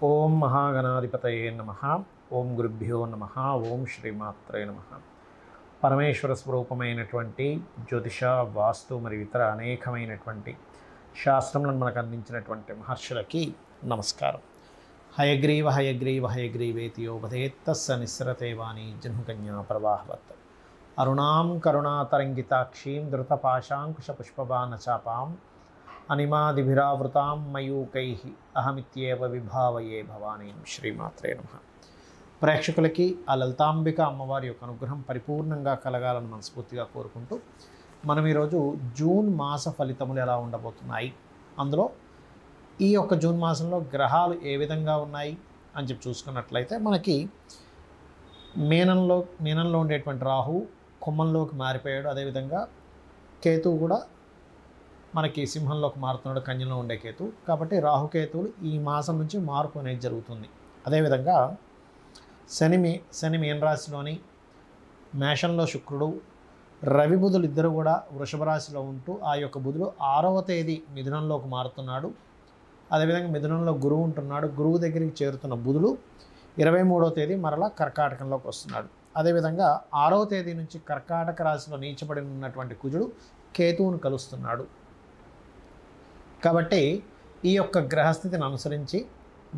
ఓం మహాగణాధిపతయే నమః. ఓం గురుభ్యో నమః. ఓం శ్రీమాత్రే నమః. పరమేశ్వర స్వరూపమైనటువంటి జ్యోతిష, వాస్తు మరియు ఇతర అనేకమైనటువంటి శాస్త్రములను మనకు అందించినటువంటి మహర్షులకి నమస్కారం. హయగ్రీవ హయగ్రీవ హయగ్రీవేతియోపదేత్తస్స నిస్సరతేవాణి జన్మకన్యా ప్రవాహవత్ అరుణాం కరుణాతరంగితాక్షీం ధృతపాశాంకుశ పుష్పబాణచాపాం అనిమాదిభిరావృతాం మయూకైః అహమిత్యేవ విభావయే భవానీం. శ్రీమాత్రే నమః. ప్రేక్షకులకి ఆ లలితాంబిక అమ్మవారి యొక్క అనుగ్రహం పరిపూర్ణంగా కలగాలని మనస్ఫూర్తిగా కోరుకుంటూ మనం ఈరోజు జూన్ మాస ఫలితములు ఎలా ఉండబోతున్నాయి, అందులో ఈ యొక్క జూన్ మాసంలో గ్రహాలు ఏ విధంగా ఉన్నాయి అని చెప్పి చూసుకున్నట్లయితే మనకి మీనంలో ఉండేటువంటి రాహు కుంభంలోకి మారిపోయాడు. అదేవిధంగా కేతువు కూడా మనకి సింహంలోకి మారుతున్నాడు, కన్యలో ఉండే కేతు. కాబట్టి రాహుకేతువులు ఈ మాసం నుంచి మార్పు అనేది జరుగుతుంది. అదేవిధంగా శని మీనరాశిలోని, మేషంలో శుక్రుడు, రవి బుధులు ఇద్దరు కూడా వృషభ రాశిలో ఉంటూ ఆ యొక్క బుధుడు 6వ తేదీ మిథునంలోకి మారుతున్నాడు. అదేవిధంగా మిథునంలో గురువు ఉంటున్నాడు. గురువు దగ్గరికి చేరుతున్న బుధుడు 23వ తేదీ మరలా కర్కాటకంలోకి వస్తున్నాడు. అదేవిధంగా 6వ తేదీ నుంచి కర్కాటక రాశిలో నీచబడి ఉన్నటువంటి కుజుడు కేతువును కలుస్తున్నాడు. కాబట్టి ఈ యొక్క గ్రహస్థితిని అనుసరించి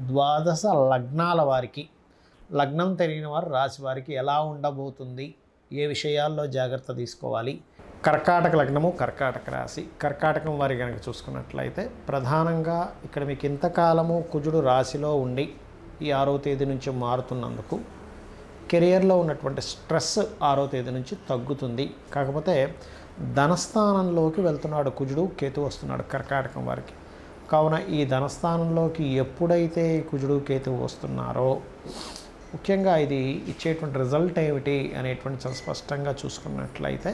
ద్వాదశ లగ్నాల వారికి, లగ్నం తెలియని వారు రాశి వారికి ఎలా ఉండబోతుంది, ఏ విషయాల్లో జాగ్రత్త తీసుకోవాలి. కర్కాటక లగ్నము, కర్కాటక రాశి. కర్కాటకం వారి కనుక చూసుకున్నట్లయితే ప్రధానంగా ఇక్కడ మీకు ఇంతకాలము కుజుడు రాశిలో ఉండి ఈ 6వ తేదీ నుంచి మారుతున్నందుకు కెరియర్లో ఉన్నటువంటి స్ట్రెస్ 6వ తేదీ నుంచి తగ్గుతుంది. కాకపోతే ధనస్థానంలోకి వెళ్తున్నాడు కుజుడు, కేతు వస్తున్నాడు కర్కాటకం వారికి. కావున ఈ ధనస్థానంలోకి ఎప్పుడైతే కుజుడు కేతువు వస్తున్నారో ముఖ్యంగా ఇది ఇచ్చేటువంటి రిజల్ట్ ఏమిటి అనేటువంటి చాలా స్పష్టంగా చూసుకున్నట్లయితే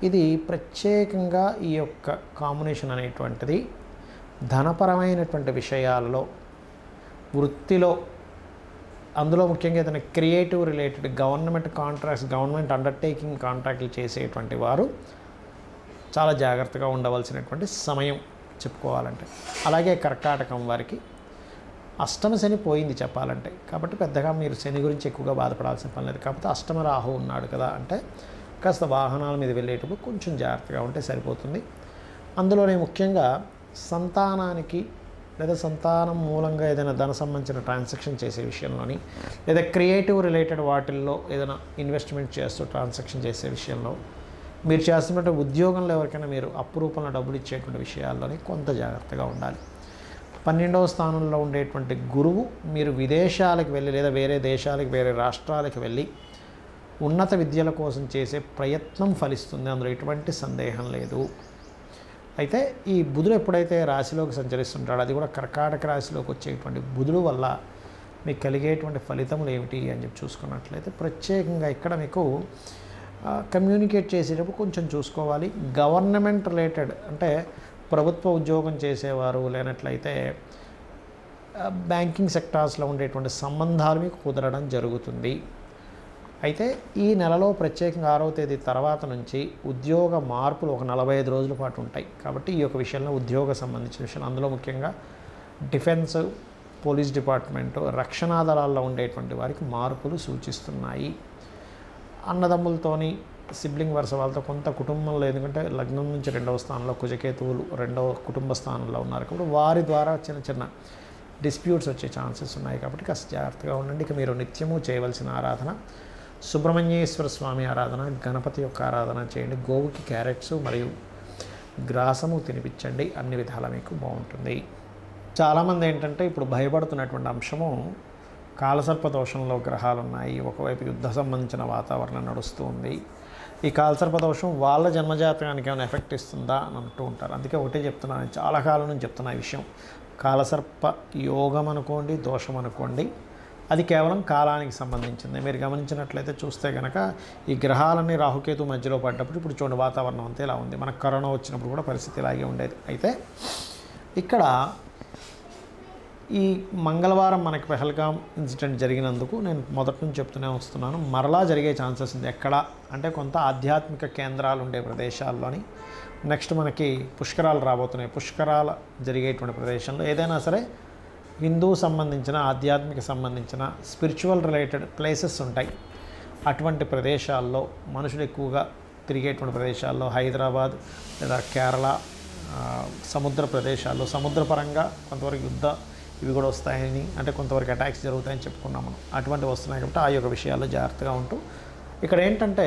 ఇది ప్రత్యేకంగా ఈ యొక్క కాంబినేషన్ అనేటువంటిది ధనపరమైనటువంటి విషయాలలో, వృత్తిలో, అందులో ముఖ్యంగా ఏదైనా creative related government contracts, government undertaking కాంట్రాక్ట్లు చేసేటువంటి వారు చాలా జాగ్రత్తగా ఉండవలసినటువంటి సమయం చెప్పుకోవాలంటే. అలాగే కర్కాటకం వారికి అష్టమ శని పోయింది చెప్పాలంటే, కాబట్టి పెద్దగా మీరు శని గురించి ఎక్కువగా బాధపడాల్సిన పని లేదు. కాకపోతే అష్టమ రాహు ఉన్నాడు కదా, అంటే కాస్త వాహనాల మీద వెళ్ళేటప్పుడు కొంచెం జాగ్రత్తగా ఉంటే సరిపోతుంది. అందులోనే ముఖ్యంగా సంతానానికి లేదా సంతానం మూలంగా ఏదైనా ధన సంబంధించిన ట్రాన్సాక్షన్ చేసే విషయంలోని, లేదా క్రియేటివ్ రిలేటెడ్ వాటిల్లో ఏదైనా ఇన్వెస్ట్మెంట్ చేస్తూ ట్రాన్సాక్షన్ చేసే విషయంలో, మీరు చేస్తున్నటువంటి ఉద్యోగంలో ఎవరికైనా మీరు అప్పు రూపంలో డబ్బులు ఇచ్చేటువంటి విషయాల్లోని కొంత జాగ్రత్తగా ఉండాలి. 12వ స్థానంలో ఉండేటువంటి గురువు మీరు విదేశాలకు వెళ్ళి లేదా వేరే దేశాలకు, వేరే రాష్ట్రాలకు వెళ్ళి ఉన్నత విద్యల కోసం చేసే ప్రయత్నం ఫలిస్తుంది, అందులో ఎటువంటి సందేహం లేదు. అయితే ఈ బుధుడు ఎప్పుడైతే రాశిలోకి సంచరిస్తుంటాడో, అది కూడా కర్కాటక రాశిలోకి వచ్చేటువంటి బుధుడు వల్ల మీకు కలిగేటువంటి ఫలితములు ఏమిటి అని చెప్పి చూసుకున్నట్లయితే ప్రత్యేకంగా ఇక్కడ మీకు కమ్యూనికేట్ చేసేటప్పుడు కొంచెం చూసుకోవాలి. గవర్నమెంట్ రిలేటెడ్ అంటే ప్రభుత్వ ఉద్యోగం చేసేవారు, లేనట్లయితే బ్యాంకింగ్ సెక్టార్స్లో ఉండేటువంటి సంబంధాలు మీకు కుదరడం జరుగుతుంది. అయితే ఈ నెలలో ప్రత్యేకంగా 6వ తేదీ తర్వాత నుంచి ఉద్యోగ మార్పులు ఒక 45 రోజుల పాటు ఉంటాయి. కాబట్టి ఈ యొక్క విషయంలో ఉద్యోగ సంబంధించిన విషయాలు, అందులో ముఖ్యంగా డిఫెన్స్, పోలీస్ డిపార్ట్మెంటు, రక్షణా దళాల్లో ఉండేటువంటి వారికి మార్పులు సూచిస్తున్నాయి. అన్నదమ్ములతోని, సిబ్లింగ్ వరుస వాళ్ళతో కొంత కుటుంబంలో, ఎందుకంటే లగ్నం నుంచి 2వ స్థానంలో కుజకేతువులు 2వ కుటుంబ స్థానంలో ఉన్నారు కాబట్టి వారి ద్వారా చిన్న చిన్న డిస్ప్యూట్స్ వచ్చే ఛాన్సెస్ ఉన్నాయి. కాబట్టి కాస్త జాగ్రత్తగా ఉండండి. ఇక మీరు నిత్యము చేయవలసిన ఆరాధన సుబ్రహ్మణ్యేశ్వర స్వామి ఆరాధన, గణపతి యొక్క ఆరాధన చేయండి. గోవుకి క్యారెట్స్ మరియు గ్రాసము తినిపించండి, అన్ని విధాలా మీకు బాగుంటుంది. చాలామంది ఏంటంటే ఇప్పుడు భయపడుతున్నటువంటి అంశము కాలసర్ప దోషంలో గ్రహాలు ఉన్నాయి, ఒకవైపు యుద్ధ సంబంధించిన వాతావరణం నడుస్తూ ఉంది. ఈ కాలసర్ప దోషం వాళ్ళ జన్మజాతకానికి ఏమైనా ఎఫెక్ట్ ఇస్తుందా అని అంటూ ఉంటారు. అందుకే ఒకటే చెప్తున్నాను, చాలా కాలం నుంచి చెప్తున్నా ఈ విషయం. కాలసర్ప యోగం అనుకోండి, దోషం అనుకోండి, అది కేవలం కాలానికి సంబంధించింది. మీరు గమనించినట్లయితే చూస్తే కనుక ఈ గ్రహాలన్నీ రాహుకేతు మధ్యలో పడ్డప్పుడు ఇప్పుడు చూడండి వాతావరణం అంతా ఇలా ఉంది. మనకు కరోనా వచ్చినప్పుడు కూడా పరిస్థితి ఇలాగే ఉండేది. అయితే ఇక్కడ ఈ మంగళవారం మనకి పెహల్గాం ఇన్సిడెంట్ జరిగినందుకు నేను మొదటి నుంచి చెప్తూనే వస్తున్నాను, మరలా జరిగే ఛాన్సెస్ ఉంది. ఎక్కడ అంటే కొంత ఆధ్యాత్మిక కేంద్రాలు ఉండే ప్రదేశాల్లోని, నెక్స్ట్ మనకి పుష్కరాలు రాబోతున్నాయి. పుష్కరాలు జరిగేటువంటి ప్రదేశంలో ఏదైనా సరే హిందూ సంబంధించిన ఆధ్యాత్మిక సంబంధించిన స్పిరిచువల్ రిలేటెడ్ ప్లేసెస్ ఉంటాయి. అటువంటి ప్రదేశాల్లో మనుషులు ఎక్కువగా తిరిగేటువంటి ప్రదేశాల్లో హైదరాబాద్ లేదా కేరళ సముద్ర ప్రదేశాల్లో సముద్రపరంగా కొంతవరకు యుద్ధ ఇవి కూడా వస్తాయని, అంటే కొంతవరకు అటాక్స్ జరుగుతాయని చెప్పుకున్నాం మనం. అటువంటి వస్తున్నాయి కాబట్టి ఆ యొక్క విషయాల్లో జాగ్రత్తగా ఉంటూ, ఇక్కడ ఏంటంటే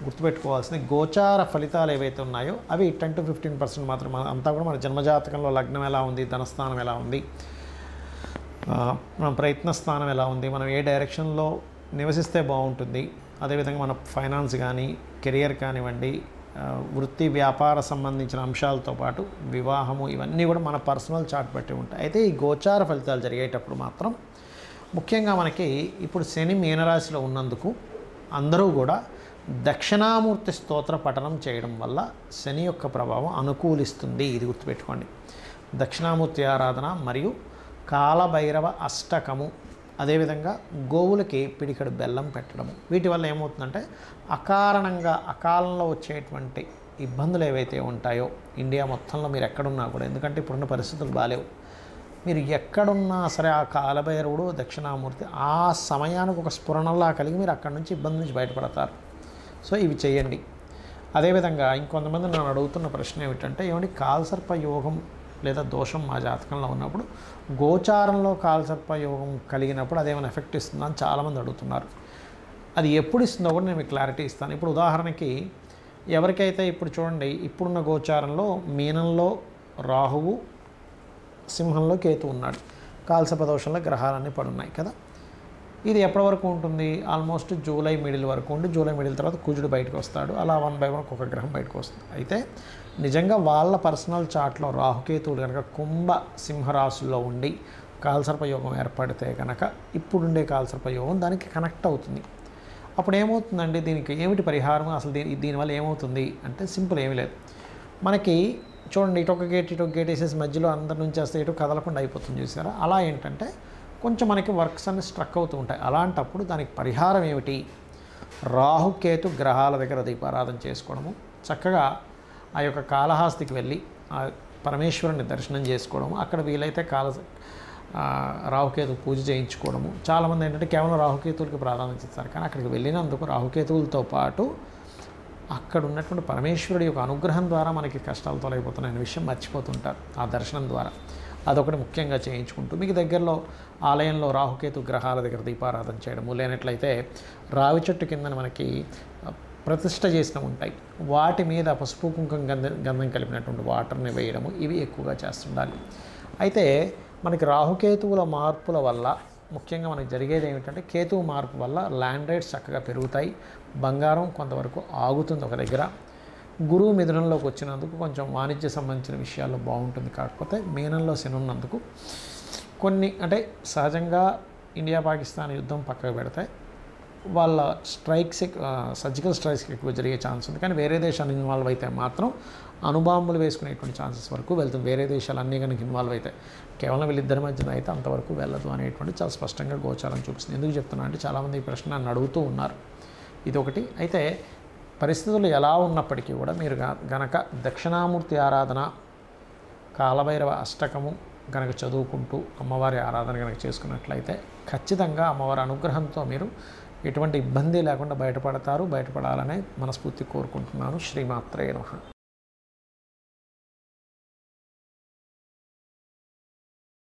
గుర్తుపెట్టుకోవాల్సింది గోచార ఫలితాలు ఏవైతే ఉన్నాయో అవి 10 to 15% మాత్రం. అంతా కూడా మన జన్మజాతకంలో లగ్నం ఎలా ఉంది, ధనస్థానం ఎలా ఉంది, మన ప్రయత్న స్థానం ఎలా ఉంది, మనం ఏ డైరెక్షన్లో నివసిస్తే బాగుంటుంది, అదేవిధంగా మన ఫైనాన్స్ కానీ కెరియర్ కానివ్వండి, వృత్తి వ్యాపార సంబంధించిన అంశాలతో పాటు వివాహము, ఇవన్నీ కూడా మన పర్సనల్ చార్ట్ బట్టి ఉంటాయి. అయితే ఈ గోచార ఫలితాలు జరిగేటప్పుడు మాత్రం ముఖ్యంగా మనకి ఇప్పుడు శని మీనరాశిలో ఉన్నందుకు అందరూ కూడా దక్షిణామూర్తి స్తోత్ర పఠనం చేయడం వల్ల శని యొక్క ప్రభావం అనుకూలిస్తుంది. ఇది గుర్తుపెట్టుకోండి. దక్షిణామూర్తి ఆరాధన మరియు కాలభైరవ అష్టకము, అదేవిధంగా గోవులకి పిడికడు బెల్లం పెట్టడము, వీటి వల్ల ఏమవుతుందంటే అకాలంలో వచ్చేటువంటి ఇబ్బందులు ఏవైతే ఉంటాయో ఇండియా మొత్తంలో మీరు ఎక్కడున్నా కూడా, ఎందుకంటే ఇప్పుడున్న పరిస్థితులు బాలేవు, మీరు ఎక్కడున్నా సరే ఆ కాలభైరవుడు దక్షిణామూర్తి ఆ సమయానికి ఒక స్ఫురణలా కలిగి మీరు అక్కడి నుంచి ఇబ్బంది నుంచి బయటపడతారు. సో ఇవి చేయండి. అదేవిధంగా ఇంకొంతమంది నన్ను అడుగుతున్న ప్రశ్న ఏమిటంటే, ఏమంటే కాలసర్ప యోగం లేదా దోషం మా జాతకంలో ఉన్నప్పుడు గోచారంలో కాలసర్ప యోగం కలిగినప్పుడు అదేమైనా ఎఫెక్ట్ ఇస్తుందా అని చాలామంది అడుగుతున్నారు. అది ఎప్పుడు ఇస్తుందో కూడా నేను మీకు క్లారిటీ ఇస్తాను. ఇప్పుడు ఉదాహరణకి ఎవరికైతే ఇప్పుడు చూడండి, ఇప్పుడున్న గోచారంలో మీనంలో రాహువు, సింహంలో కేతు ఉన్నాడు, కాలసర్ప దోషంలో గ్రహాలన్నీ పడున్నాయి కదా. ఇది ఎప్పటి వరకు ఉంటుంది? ఆల్మోస్ట్ జూలై మిడిల్ వరకు ఉండి, జూలై మిడిల్ తర్వాత కుజుడు బయటకు వస్తాడు. అలా 1 by 1 ఒక్కొక్క గ్రహం బయటకు వస్తుంది. అయితే నిజంగా వాళ్ళ పర్సనల్ చార్ట్లో రాహుకేతువులు కనుక కుంభ సింహరాశుల్లో ఉండి కాలసర్ప యోగం ఏర్పడితే కనుక ఇప్పుడుండే కాలసర్ప యోగం దానికి కనెక్ట్ అవుతుంది. అప్పుడు ఏమవుతుందండి, దీనికి ఏమిటి పరిహారం, అసలు దీనివల్ల ఏమవుతుంది అంటే సింపుల్, ఏమీ లేదు. మనకి చూడండి, ఇటొక గేట్ వేసేసి మధ్యలో అందరి నుంచి వస్తే ఇటు కదలకుండా అయిపోతుంది చూసారా. అలా ఏంటంటే కొంచెం మనకి వర్క్స్ అన్ని స్ట్రక్ అవుతూ ఉంటాయి. అలాంటప్పుడు దానికి పరిహారం ఏమిటి, రాహుకేతు గ్రహాల దగ్గర దీపారాధన చేసుకోవడము, చక్కగా ఆ యొక్క కాళహస్తికి వెళ్ళి ఆ పరమేశ్వరుని దర్శనం చేసుకోవడము, అక్కడ వీలైతే రాహుకేతు పూజ చేయించుకోవడము. చాలామంది ఏంటంటే కేవలం రాహుకేతువులకి ప్రాధాన్యత ఇస్తారు, కానీ అక్కడికి వెళ్ళినందుకు రాహుకేతువులతో పాటు అక్కడ ఉన్నటువంటి పరమేశ్వరుడి యొక్క అనుగ్రహం ద్వారా మనకి కష్టాలు తొలగిపోతున్నాయనే విషయం మర్చిపోతుంటారు ఆ దర్శనం ద్వారా. అదొకటి ముఖ్యంగా చేయించుకుంటూ మీకు దగ్గరలో ఆలయంలో రాహుకేతు గ్రహాల దగ్గర దీపారాధన చేయడము, లేనట్లయితే రావి చెట్టు కింద మనకి ప్రతిష్ఠ చేసినవి ఉంటాయి, వాటి మీద పసుపు కుంకుమ గంధం కలిపినటువంటి వాటర్ని వేయడము, ఇవి ఎక్కువగా చేస్తుండాలి. అయితే మనకి రాహుకేతువుల మార్పుల వల్ల ముఖ్యంగా మనకి జరిగేది ఏమిటంటే, కేతువు మార్పు వల్ల ల్యాండ్ రేట్స్ చక్కగా పెరుగుతాయి, బంగారం కొంతవరకు ఆగుతుంది ఒక దగ్గర, గురువు మిథునంలోకి వచ్చినందుకు కొంచెం వాణిజ్య సంబంధించిన విషయాల్లో బాగుంటుంది. కాకపోతే మీనంలో శని ఉన్నందుకు కొన్ని, అంటే సహజంగా ఇండియా పాకిస్తాన్ యుద్ధం పక్కకు పెడితే వాళ్ళ స్ట్రైక్స్, సర్జికల్ స్ట్రైక్స్ ఎక్కువ జరిగే ఛాన్స్ ఉంది. కానీ వేరే దేశాలు ఇన్వాల్వ్ అయితే మాత్రం అణుబాంబులు వేసుకునేటువంటి ఛాన్సెస్ వరకు వెళ్తుంది. వేరే దేశాలు అన్నీ కనుక ఇన్వాల్వ్ అయితే, కేవలం వీళ్ళిద్దరి మధ్యన అయితే అంతవరకు వెళ్ళదు అనేటువంటి చాలా స్పష్టంగా గోచారం చూపిస్తుంది. ఎందుకు చెప్తున్నా అంటే చాలామంది ఈ ప్రశ్న నన్ను అడుగుతూ ఉన్నారు. ఇదొకటి. అయితే పరిస్థితులు ఎలా ఉన్నప్పటికీ కూడా మీరు గనక దక్షిణామూర్తి ఆరాధన, కాలభైరవ అష్టకము కనుక చదువుకుంటూ అమ్మవారి ఆరాధన కనుక చేసుకున్నట్లయితే ఖచ్చితంగా అమ్మవారి అనుగ్రహంతో మీరు ఎటువంటి ఇబ్బంది లేకుండా బయటపడతారు. బయటపడాలనే మనస్ఫూర్తి కోరుకుంటున్నాను. శ్రీమాత్రే నమః.